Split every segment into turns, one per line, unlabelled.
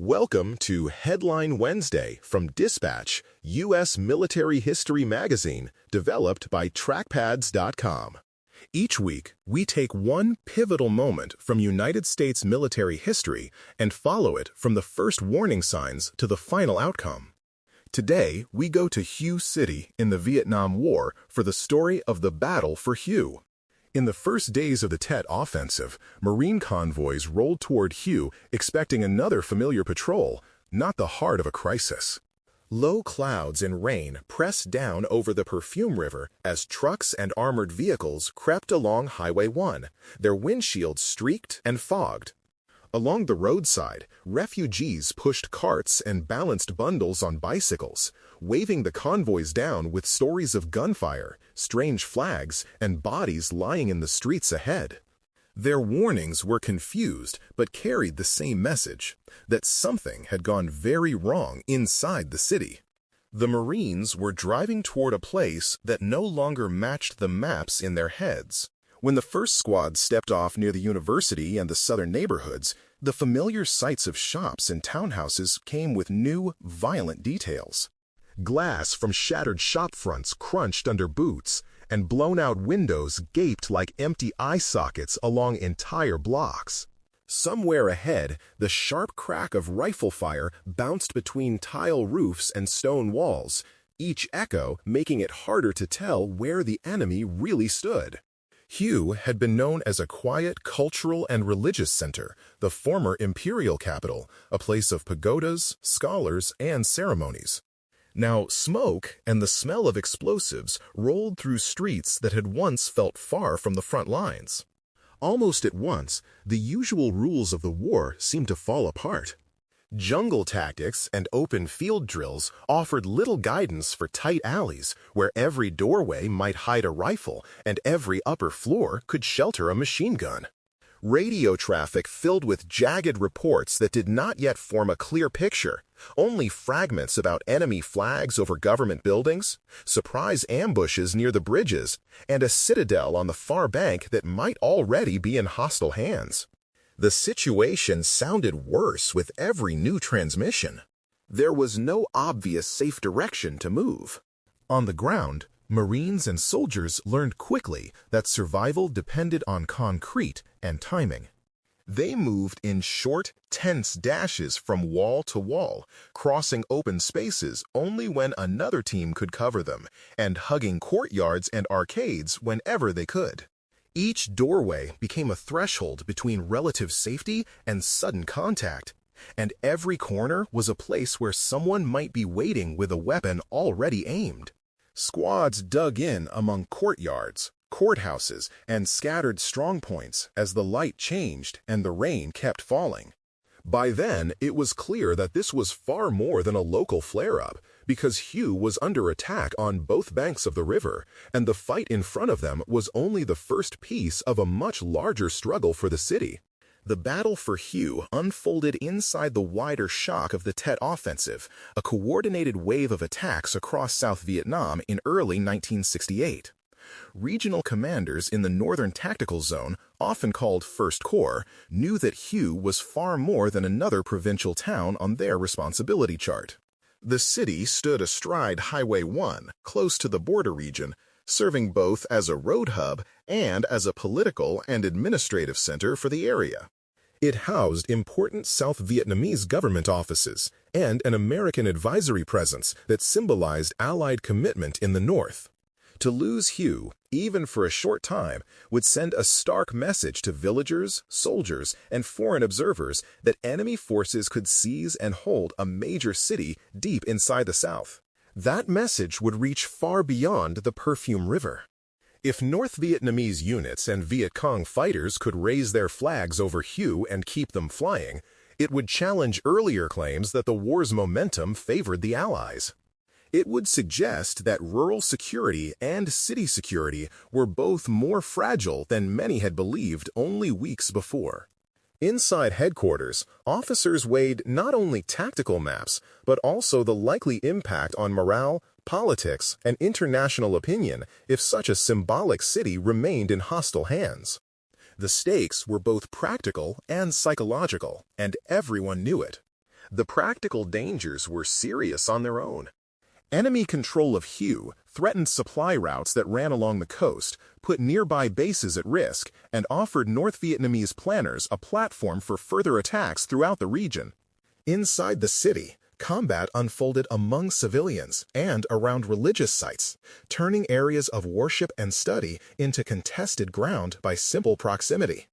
Welcome to Headline Wednesday from Dispatch, U.S. Military History Magazine, developed by trackpads.com. Each week, we take one pivotal moment from United States military history and follow it from the first warning signs to the final outcome. Today, we go to Hue City in the Vietnam War for the story of the battle for Hue. In the first days of the Tet Offensive, Marine convoys rolled toward Hue expecting another familiar patrol, not the heart of a crisis. Low clouds and rain pressed down over the Perfume River as trucks and armored vehicles crept along Highway 1, their windshields streaked and fogged. Along the roadside, refugees pushed carts and balanced bundles on bicycles, waving the convoys down with stories of gunfire, strange flags, and bodies lying in the streets ahead. Their warnings were confused but carried the same message, that something had gone very wrong inside the city. The Marines were driving toward a place that no longer matched the maps in their heads. When the first squad stepped off near the university and the southern neighborhoods, the familiar sights of shops and townhouses came with new, violent details. Glass from shattered shopfronts crunched under boots, and blown-out windows gaped like empty eye sockets along entire blocks. Somewhere ahead, the sharp crack of rifle fire bounced between tile roofs and stone walls, each echo making it harder to tell where the enemy really stood. Hue had been known as a quiet cultural and religious center, the former imperial capital, a place of pagodas, scholars, and ceremonies. Now, smoke and the smell of explosives rolled through streets that had once felt far from the front lines. Almost at once, the usual rules of the war seemed to fall apart. Jungle tactics and open field drills offered little guidance for tight alleys where every doorway might hide a rifle and every upper floor could shelter a machine gun. Radio traffic filled with jagged reports that did not yet form a clear picture, only fragments about enemy flags over government buildings, surprise ambushes near the bridges, and a citadel on the far bank that might already be in hostile hands. The situation sounded worse with every new transmission. There was no obvious safe direction to move. On the ground, Marines and soldiers learned quickly that survival depended on concrete and timing. They moved in short, tense dashes from wall to wall, crossing open spaces only when another team could cover them, and hugging courtyards and arcades whenever they could. Each doorway became a threshold between relative safety and sudden contact, and every corner was a place where someone might be waiting with a weapon already aimed. Squads dug in among courtyards, courthouses, and scattered strongpoints as the light changed and the rain kept falling. By then, it was clear that this was far more than a local flare-up, because Hue was under attack on both banks of the river, and the fight in front of them was only the first piece of a much larger struggle for the city. The battle for Hue unfolded inside the wider shock of the Tet Offensive, a coordinated wave of attacks across South Vietnam in early 1968. Regional commanders in the Northern Tactical Zone, often called First Corps, knew that Hue was far more than another provincial town on their responsibility chart. The city stood astride Highway 1, close to the border region, serving both as a road hub and as a political and administrative center for the area. It housed important South Vietnamese government offices and an American advisory presence that symbolized Allied commitment in the North. To lose Hue, even for a short time, would send a stark message to villagers, soldiers, and foreign observers that enemy forces could seize and hold a major city deep inside the South. That message would reach far beyond the Perfume River. If North Vietnamese units and Viet Cong fighters could raise their flags over Hue and keep them flying, it would challenge earlier claims that the war's momentum favored the Allies. It would suggest that rural security and city security were both more fragile than many had believed only weeks before. Inside headquarters, officers weighed not only tactical maps, but also the likely impact on morale, politics, and international opinion if such a symbolic city remained in hostile hands. The stakes were both practical and psychological, and everyone knew it. the practical dangers were serious on their own. Enemy control of Hue threatened supply routes that ran along the coast, put nearby bases at risk, and offered North Vietnamese planners a platform for further attacks throughout the region. Inside the city, combat unfolded among civilians and around religious sites, turning areas of worship and study into contested ground by simple proximity.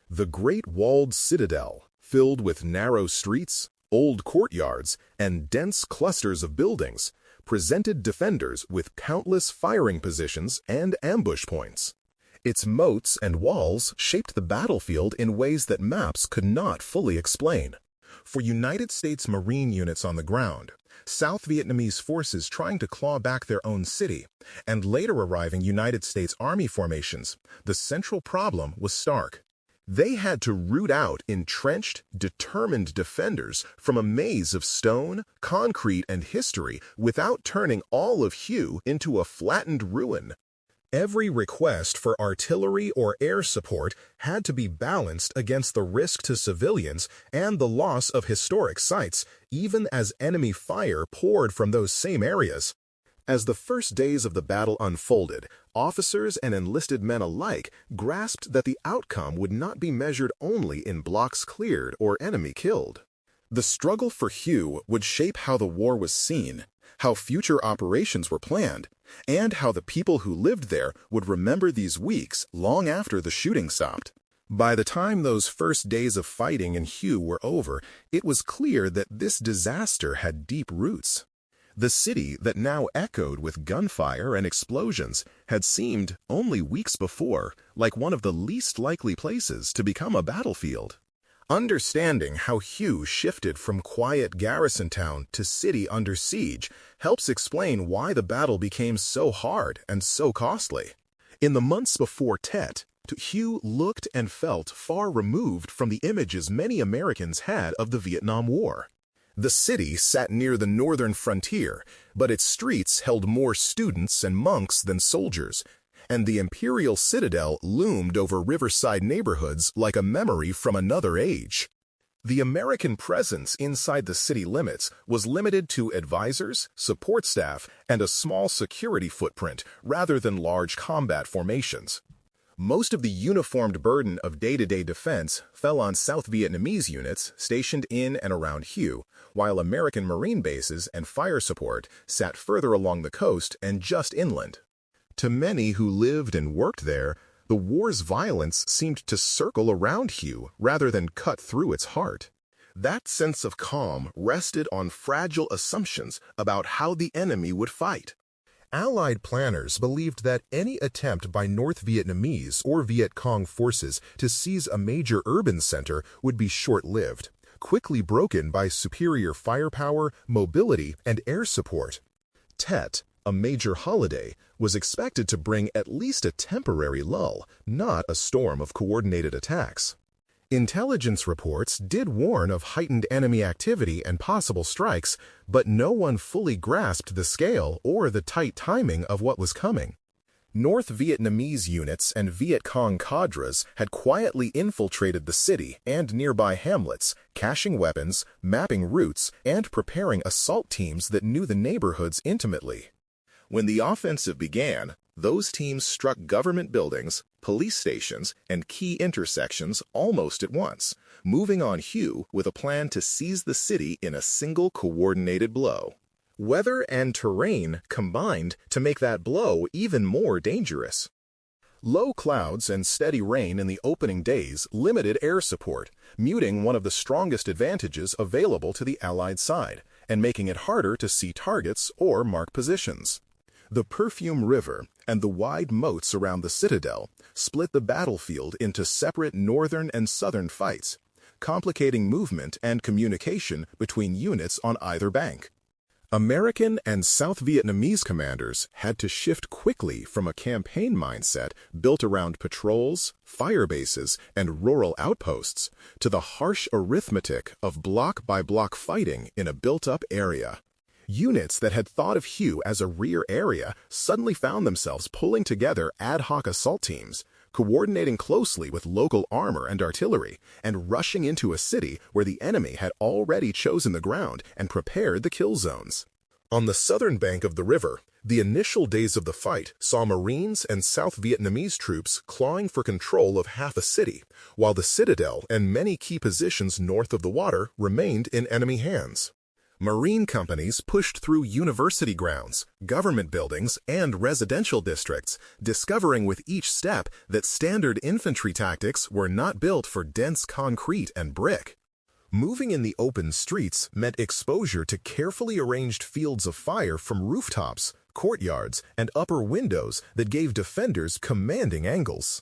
The Great Walled Citadel, filled with narrow streets, old courtyards, and dense clusters of buildings, presented defenders with countless firing positions and ambush points. Its moats and walls shaped the battlefield in ways that maps could not fully explain. For United States Marine units on the ground, South Vietnamese forces trying to claw back their own city, and later arriving United States Army formations, the central problem was stark. They had to root out entrenched, determined defenders from a maze of stone, concrete, and history without turning all of Hue into a flattened ruin. Every request for artillery or air support had to be balanced against the risk to civilians and the loss of historic sites, even as enemy fire poured from those same areas. As the first days of the battle unfolded, officers and enlisted men alike grasped that the outcome would not be measured only in blocks cleared or enemy killed. The struggle for Hue would shape how the war was seen, how future operations were planned, and how the people who lived there would remember these weeks long after the shooting stopped. By the time those first days of fighting in Hue were over, it was clear that this disaster had deep roots. The city that now echoed with gunfire and explosions had seemed, only weeks before, like one of the least likely places to become a battlefield. Understanding how Hue shifted from quiet garrison town to city under siege helps explain why the battle became so hard and so costly. In the months before Tet, Hue looked and felt far removed from the images many Americans had of the Vietnam War. The city sat near the northern frontier, but its streets held more students and monks than soldiers, and the imperial citadel loomed over riverside neighborhoods like a memory from another age. The American presence inside the city limits was limited to advisors, support staff, and a small security footprint rather than large combat formations. Most of the uniformed burden of day-to-day defense fell on South Vietnamese units stationed in and around Hue, while American Marine bases and fire support sat further along the coast and just inland. To many who lived and worked there, the war's violence seemed to circle around Hue rather than cut through its heart. That sense of calm rested on fragile assumptions about how the enemy would fight. Allied planners believed that any attempt by North Vietnamese or Viet Cong forces to seize a major urban center would be short-lived, quickly broken by superior firepower, mobility, and air support. Tet, a major holiday, was expected to bring at least a temporary lull, not a storm of coordinated attacks. Intelligence reports did warn of heightened enemy activity and possible strikes, but no one fully grasped the scale or the tight timing of what was coming. North Vietnamese units and Viet Cong cadres had quietly infiltrated the city and nearby hamlets, caching weapons, mapping routes, and preparing assault teams that knew the neighborhoods intimately. When the offensive began, those teams struck government buildings, police stations, and key intersections almost at once, moving on Hue with a plan to seize the city in a single coordinated blow. Weather and terrain combined to make that blow even more dangerous. Low clouds and steady rain in the opening days limited air support, muting one of the strongest advantages available to the Allied side, and making it harder to see targets or mark positions. The Perfume River and the wide moats around the Citadel split the battlefield into separate northern and southern fights, complicating movement and communication between units on either bank. American and South Vietnamese commanders had to shift quickly from a campaign mindset built around patrols, fire bases, and rural outposts to the harsh arithmetic of block-by-block fighting in a built-up area. Units that had thought of Hue as a rear area suddenly found themselves pulling together ad hoc assault teams, coordinating closely with local armor and artillery, and rushing into a city where the enemy had already chosen the ground and prepared the kill zones. On the southern bank of the river, the initial days of the fight saw Marines and South Vietnamese troops clawing for control of half a city, while the Citadel and many key positions north of the water remained in enemy hands. Marine companies pushed through university grounds, government buildings, and residential districts, discovering with each step that standard infantry tactics were not built for dense concrete and brick. Moving in the open streets meant exposure to carefully arranged fields of fire from rooftops, courtyards, and upper windows that gave defenders commanding angles.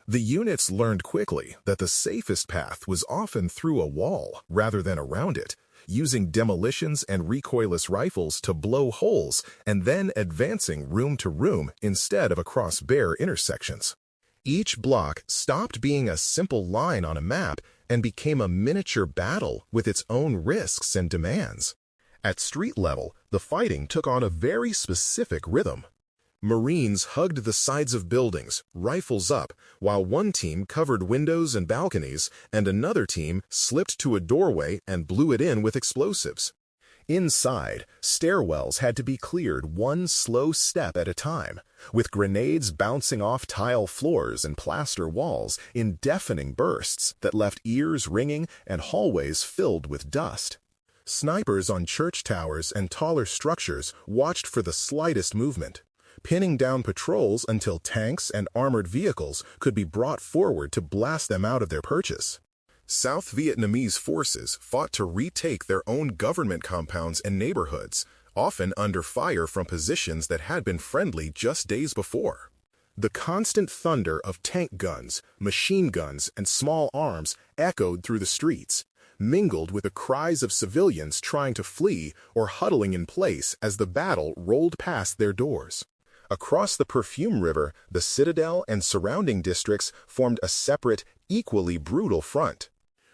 The units learned quickly that the safest path was often through a wall rather than around it, using demolitions and recoilless rifles to blow holes and then advancing room to room instead of across bare intersections. Each block stopped being a simple line on a map and became a miniature battle with its own risks and demands. At street level, the fighting took on a very specific rhythm. Marines hugged the sides of buildings, rifles up, while one team covered windows and balconies, and another team slipped to a doorway and blew it in with explosives. Inside, stairwells had to be cleared one slow step at a time, with grenades bouncing off tile floors and plaster walls in deafening bursts that left ears ringing and hallways filled with dust. Snipers on church towers and taller structures watched for the slightest movement, pinning down patrols until tanks and armored vehicles could be brought forward to blast them out of their perches. South Vietnamese forces fought to retake their own government compounds and neighborhoods, often under fire from positions that had been friendly just days before. The constant thunder of tank guns, machine guns, and small arms echoed through the streets, mingled with the cries of civilians trying to flee or huddling in place as the battle rolled past their doors. Across the Perfume River, the Citadel and surrounding districts formed a separate, equally brutal front.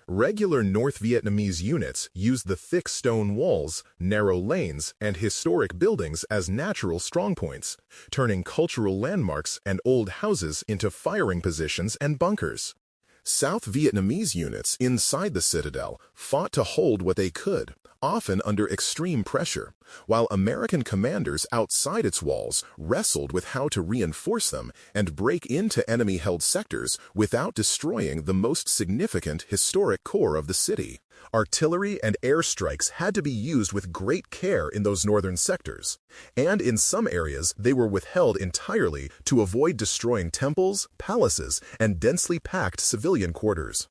Regular North Vietnamese units used the thick stone walls, narrow lanes, and historic buildings as natural strongpoints, turning cultural landmarks and old houses into firing positions and bunkers. South Vietnamese units inside the Citadel fought to hold what they could, often under extreme pressure, while American commanders outside its walls wrestled with how to reinforce them and break into enemy-held sectors without destroying the most significant historic core of the city. Artillery and airstrikes had to be used with great care in those northern sectors, and in some areas they were withheld entirely to avoid destroying temples, palaces, and densely packed civilian quarters.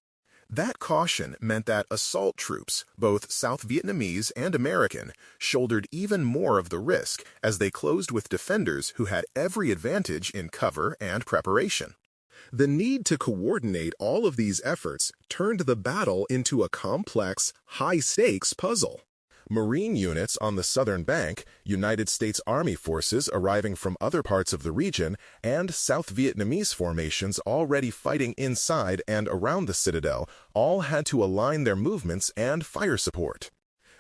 That caution meant that assault troops, both South Vietnamese and American, shouldered even more of the risk as they closed with defenders who had every advantage in cover and preparation. The need to coordinate all of these efforts turned the battle into a complex, high-stakes puzzle. Marine units on the southern bank, United States Army forces arriving from other parts of the region, and South Vietnamese formations already fighting inside and around the Citadel all had to align their movements and fire support.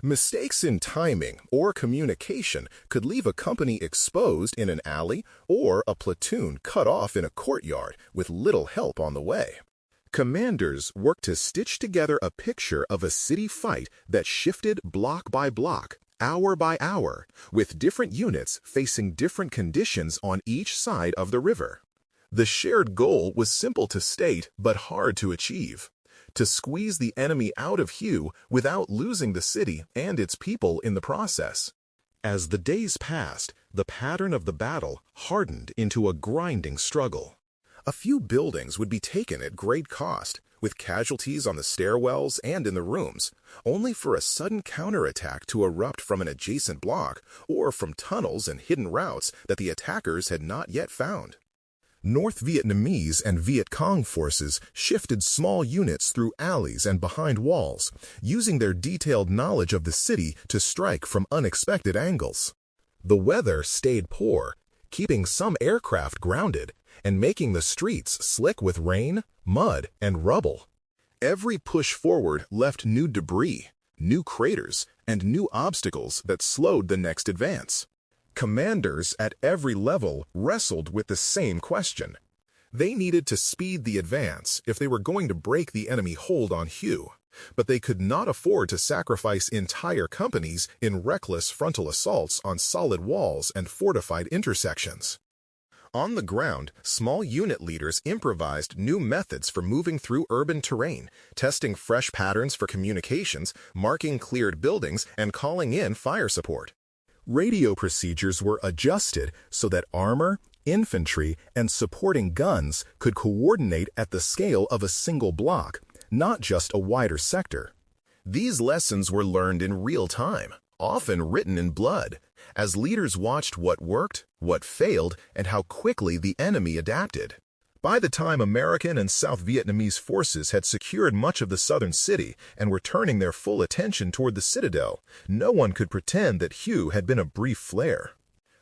Mistakes in timing or communication could leave a company exposed in an alley or a platoon cut off in a courtyard with little help on the way. Commanders worked to stitch together a picture of a city fight that shifted block by block, hour by hour, with different units facing different conditions on each side of the river. The shared goal was simple to state but hard to achieve: to squeeze the enemy out of Hue without losing the city and its people in the process. As the days passed, the pattern of the battle hardened into a grinding struggle. A few buildings would be taken at great cost, with casualties on the stairwells and in the rooms, only for a sudden counterattack to erupt from an adjacent block or from tunnels and hidden routes that the attackers had not yet found. North Vietnamese and Viet Cong forces shifted small units through alleys and behind walls, using their detailed knowledge of the city to strike from unexpected angles. The weather stayed poor, keeping some aircraft grounded and making the streets slick with rain, mud, and rubble. Every push forward left new debris, new craters, and new obstacles that slowed the next advance. Commanders at every level wrestled with the same question. They needed to speed the advance if they were going to break the enemy hold on Hue, but they could not afford to sacrifice entire companies in reckless frontal assaults on solid walls and fortified intersections. On the ground, small unit leaders improvised new methods for moving through urban terrain, testing fresh patterns for communications, marking cleared buildings, and calling in fire support. Radio procedures were adjusted so that armor, infantry, and supporting guns could coordinate at the scale of a single block, not just a wider sector. These lessons were learned in real time, often written in blood, as leaders watched what worked, what failed, and how quickly the enemy adapted. By the time American and South Vietnamese forces had secured much of the southern city and were turning their full attention toward the Citadel, no one could pretend that Hue had been a brief flare.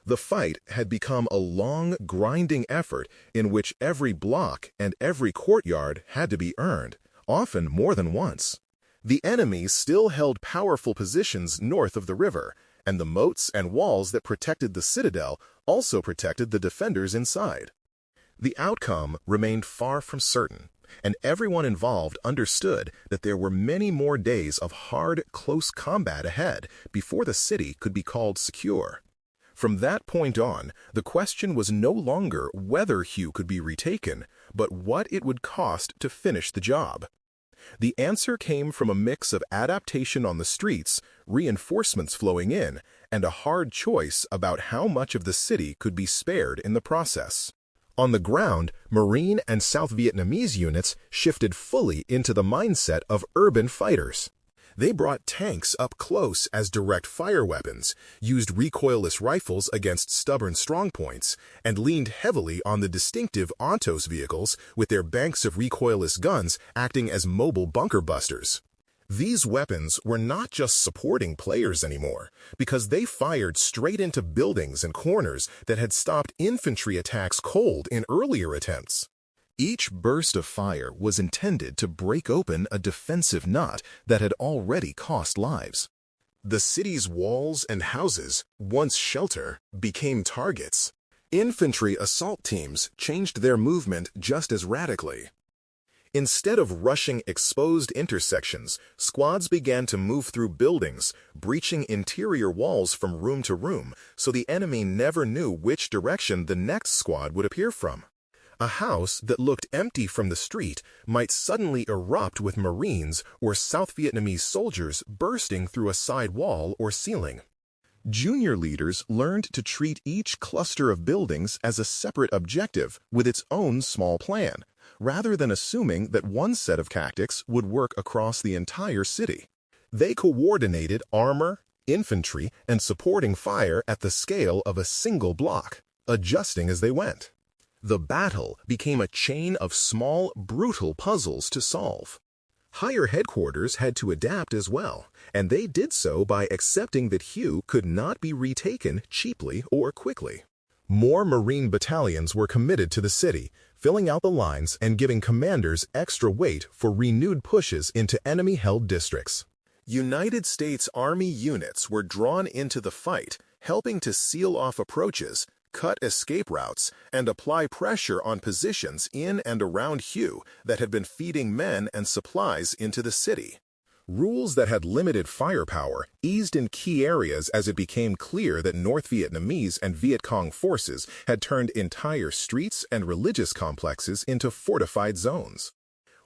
The fight had become a long, grinding effort in which every block and every courtyard had to be earned, often more than once. The enemy still held powerful positions north of the river, and the moats and walls that protected the Citadel also protected the defenders inside. The outcome remained far from certain, and everyone involved understood that there were many more days of hard, close combat ahead before the city could be called secure. From that point on, the question was no longer whether Hue could be retaken, but what it would cost to finish the job. The answer came from a mix of adaptation on the streets, reinforcements flowing in, and a hard choice about how much of the city could be spared in the process. On the ground, Marine and South Vietnamese units shifted fully into the mindset of urban fighters. They brought tanks up close as direct fire weapons, used recoilless rifles against stubborn strongpoints, and leaned heavily on the distinctive Ontos vehicles with their banks of recoilless guns acting as mobile bunker busters. These weapons were not just supporting players anymore, because they fired straight into buildings and corners that had stopped infantry attacks cold in earlier attempts. Each burst of fire was intended to break open a defensive knot that had already cost lives. The city's walls and houses, once shelter, became targets. Infantry assault teams changed their movement just as radically. Instead of rushing exposed intersections, squads began to move through buildings, breaching interior walls from room to room, so the enemy never knew which direction the next squad would appear from. A house that looked empty from the street might suddenly erupt with Marines or South Vietnamese soldiers bursting through a side wall or ceiling. Junior leaders learned to treat each cluster of buildings as a separate objective with its own small plan, rather than assuming that one set of tactics would work across the entire city. They coordinated armor, infantry, and supporting fire at the scale of a single block, adjusting as they went. The battle became a chain of small, brutal puzzles to solve. Higher headquarters had to adapt as well, and they did so by accepting that Hue could not be retaken cheaply or quickly. More Marine battalions were committed to the city, filling out the lines and giving commanders extra weight for renewed pushes into enemy-held districts. United States Army units were drawn into the fight, helping to seal off approaches, cut escape routes, and apply pressure on positions in and around Hue that had been feeding men and supplies into the city. Rules that had limited firepower eased in key areas as it became clear that North Vietnamese and Viet Cong forces had turned entire streets and religious complexes into fortified zones.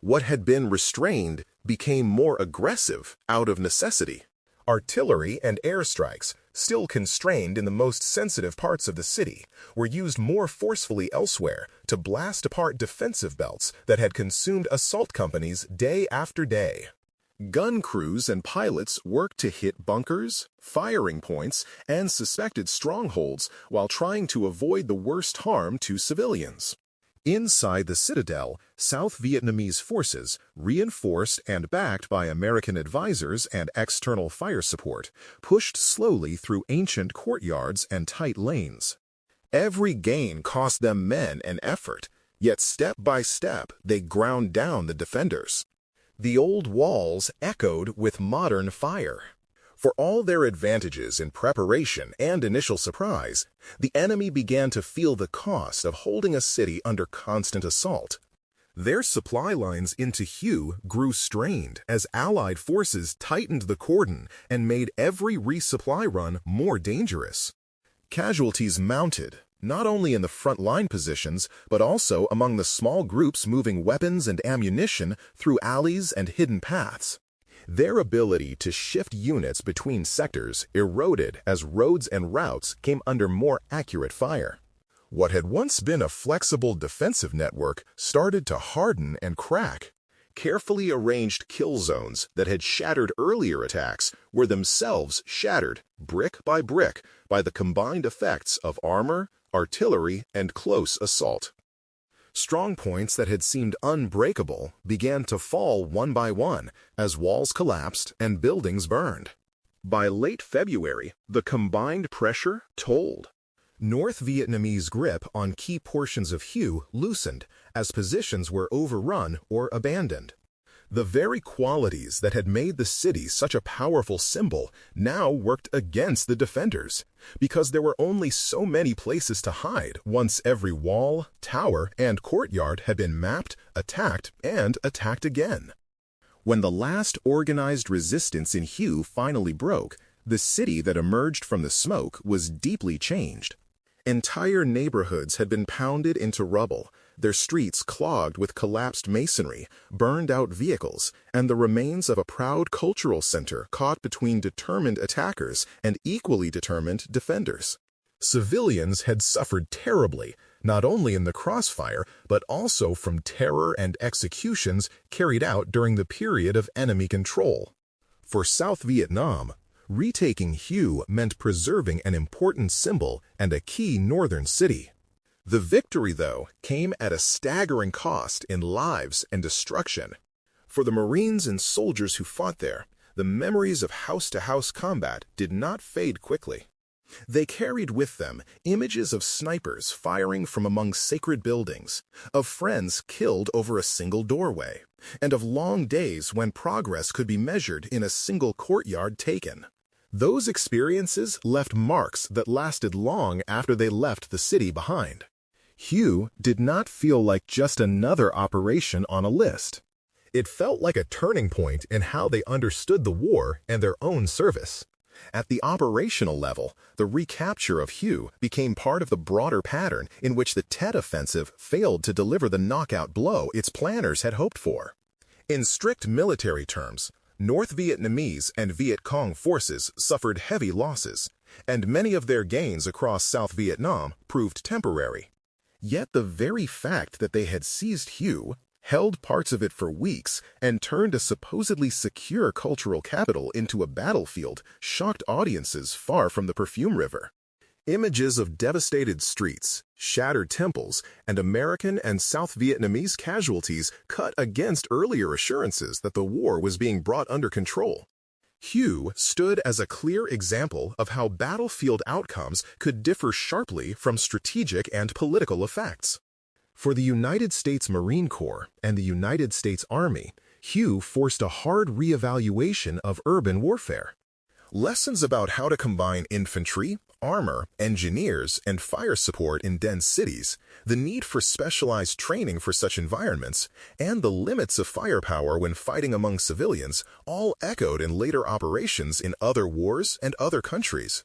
What had been restrained became more aggressive out of necessity. Artillery and airstrikes, still constrained in the most sensitive parts of the city, were used more forcefully elsewhere to blast apart defensive belts that had consumed assault companies day after day. Gun crews and pilots worked to hit bunkers, firing points, and suspected strongholds while trying to avoid the worst harm to civilians. Inside the Citadel, South Vietnamese forces, reinforced and backed by American advisors and external fire support, pushed slowly through ancient courtyards and tight lanes. Every gain cost them men and effort, yet step by step they ground down the defenders. The old walls echoed with modern fire. For all their advantages in preparation and initial surprise, the enemy began to feel the cost of holding a city under constant assault. Their supply lines into Hue grew strained as Allied forces tightened the cordon and made every resupply run more dangerous. Casualties mounted, not only in the front line positions, but also among the small groups moving weapons and ammunition through alleys and hidden paths. Their ability to shift units between sectors eroded as roads and routes came under more accurate fire. What had once been a flexible defensive network started to harden and crack. Carefully arranged kill zones that had shattered earlier attacks were themselves shattered, brick, by the combined effects of armor, artillery, and close assault. Strongpoints that had seemed unbreakable began to fall one by one as walls collapsed and buildings burned. By late February, the combined pressure told. North Vietnamese grip on key portions of Hue loosened as positions were overrun or abandoned. The very qualities that had made the city such a powerful symbol now worked against the defenders, because there were only so many places to hide once every wall, tower, and courtyard had been mapped, attacked, and attacked again. When the last organized resistance in Hue finally broke, the city that emerged from the smoke was deeply changed. Entire neighborhoods had been pounded into rubble, their streets clogged with collapsed masonry, burned-out vehicles, and the remains of a proud cultural center caught between determined attackers and equally determined defenders. Civilians had suffered terribly, not only in the crossfire, but also from terror and executions carried out during the period of enemy control. For South Vietnam, retaking Hue meant preserving an important symbol and a key northern city. The victory, though, came at a staggering cost in lives and destruction. For the Marines and soldiers who fought there, the memories of house-to-house combat did not fade quickly. They carried with them images of snipers firing from among sacred buildings, of friends killed over a single doorway, and of long days when progress could be measured in a single courtyard taken. Those experiences left marks that lasted long after they left the city behind. Hue did not feel like just another operation on a list. It felt like a turning point in how they understood the war and their own service. At the operational level, the recapture of Hue became part of the broader pattern in which the Tet Offensive failed to deliver the knockout blow its planners had hoped for. In strict military terms, North Vietnamese and Viet Cong forces suffered heavy losses, and many of their gains across South Vietnam proved temporary. Yet the very fact that they had seized Hue, held parts of it for weeks, and turned a supposedly secure cultural capital into a battlefield shocked audiences far from the Perfume River. Images of devastated streets, shattered temples, and American and South Vietnamese casualties cut against earlier assurances that the war was being brought under control. Hue stood as a clear example of how battlefield outcomes could differ sharply from strategic and political effects. For the United States Marine Corps and the United States Army, Hue forced a hard reevaluation of urban warfare. Lessons about how to combine infantry, armor, engineers, and fire support in dense cities, the need for specialized training for such environments, and the limits of firepower when fighting among civilians all echoed in later operations in other wars and other countries.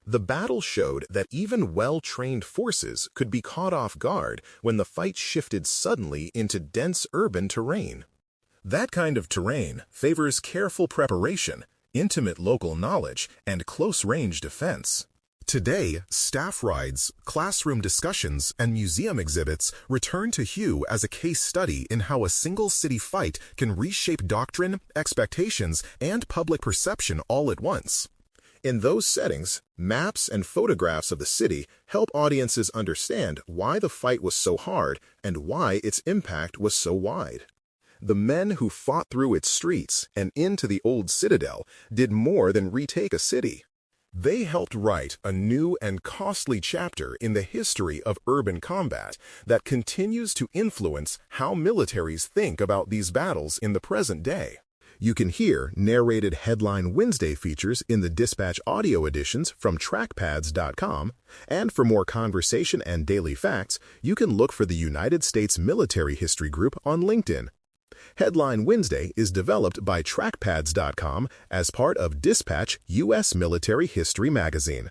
The battle showed that even well-trained forces could be caught off guard when the fight shifted suddenly into dense urban terrain. That kind of terrain favors careful preparation, intimate local knowledge, and close-range defense. Today, staff rides, classroom discussions, and museum exhibits return to Hue as a case study in how a single city fight can reshape doctrine, expectations, and public perception all at once. In those settings, maps and photographs of the city help audiences understand why the fight was so hard and why its impact was so wide. The men who fought through its streets and into the old Citadel did more than retake a city. They helped write a new and costly chapter in the history of urban combat that continues to influence how militaries think about these battles in the present day. You can hear narrated Headline Wednesday features in the Dispatch audio editions from trackpads.com, and for more conversation and daily facts, you can look for the United States Military History Group on LinkedIn. Headline Wednesday is developed by trackpads.com as part of Dispatch U.S. Military History Magazine.